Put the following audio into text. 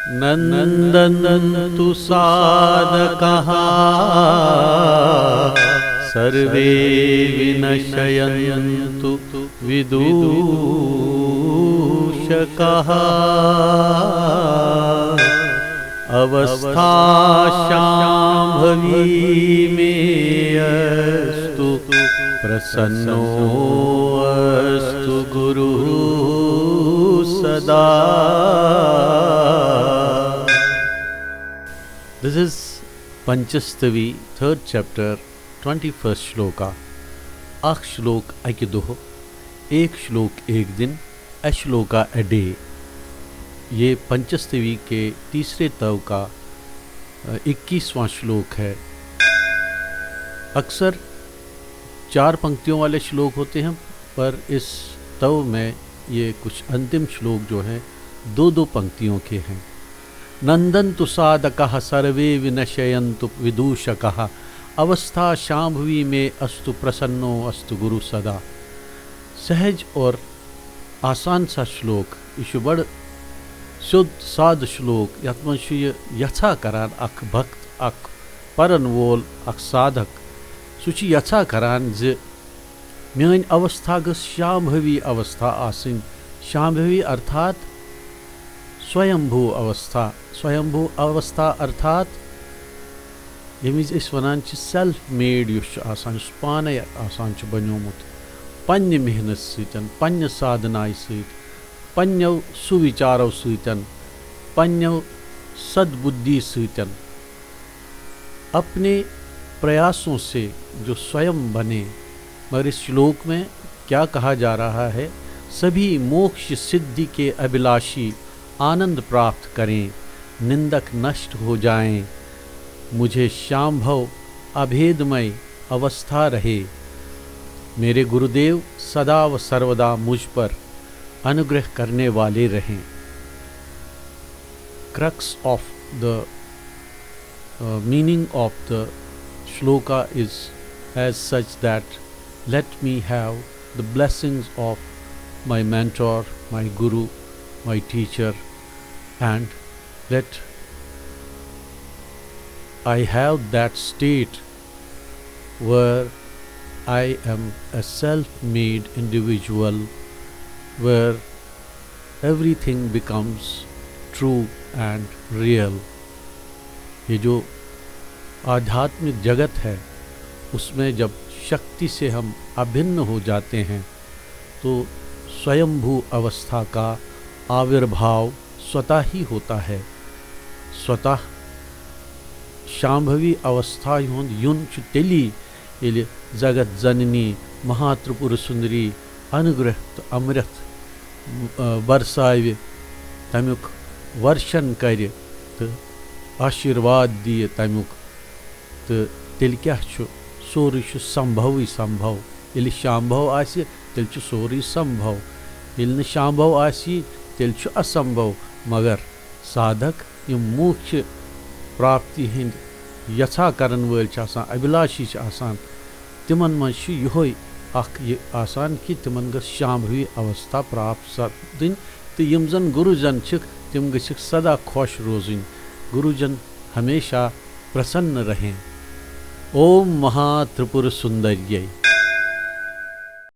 नन्दन्तु साधकाः सर्वे विनशयन्तु विदूषकाः। अवस्था शाम्भवी मे अस्तु प्रसन्नोऽस्तु गुरुः सदा। This is Panchastavi, 3rd chapter, 21st shloka. अख श्लोक अकि दुह, एक श्लोक एक दिन, अश्लोका अ डे। ये पंचस्तवी के तीसरे तव का 21वां श्लोक है। अक्सर 4 पंक्तियों वाले श्लोक होते हैं, पर इस तव में ये कुछ अंतिम श्लोक जो हैं 2-2 पंक्तियों के हैं। नंदन्तु साधकाः सर्वे विनशयन्तु विदूषकाः अवस्था शाम्भवी में अस्तु प्रसन्नो अस्तु गुरु सदा। सहज और आसान सा श्लोक, यह बड़ शुद्ध साध श्लोक। यथ मं यछा करान अख भक्त अख परन वोल अख साधक सु यछा करान ज मेरी अवस्था गस शाम्भवी अवस्था आसिन। शाम्भवी अर्थात स्वयंभू अवस्था। स्वयंभू अवस्था अर्थात यमिज वनान सेल्फ मेड युस पाने आसान बनोमुत पन्ने मेहनत सतन, पन्ने साधनाय सत, पन्नो सुविचारों सतन, पन्नो सद्बुद्धि सतन, अपने प्रयासों से जो स्वयं बने। मगर इस श्लोक में क्या कहा जा रहा है? सभी मोक्ष सिद्धि के अभिलाषी आनंद प्राप्त करें, निंदक नष्ट हो जाएं, मुझे शाम्भव अभेदमय अवस्था रहे। मेरे गुरुदेव सदा व सर्वदा मुझ पर अनुग्रह करने वाले रहें। Crux of the meaning of the shloka is as such that let me have the blessings of my mentor, my guru, my teacher, and let I have that state where I am a self-made individual, where everything becomes true and real। ये जो आध्यात्मिक जगत है उसमें जब शक्ति से हम अभिन्न हो जाते हैं तो स्वयंभू अवस्था का आविर्भाव स्वतः ही होता है। स्वतः शाम्भवी अवस्था युन तेली ये जगत जननी महात्रिपुर सुंदरी अनुग्रह अमृत बरसाव तमुक वर्षन कर आशीर्वाद दिए तमुक तो तेल क्या सोरी संभव संभव। ये शाम्भव आसि तेल सोरी संभव, ये शाम्भव आसि तेल असंभव। मगर साधक यम मोक्ष प्राप्ति हंद यछा करन वल अभिलाषी तिमन मज यहोय ये आसान कि तिमन गस शाम्भवी अवस्था प्राप्त सपदिन। तो यम जन गुरुजन तिम गसिक सदा खुश रोजन, गुरुजन हमेशा प्रसन्न रहें। ओम महात्रिपुर सुंदर्यै।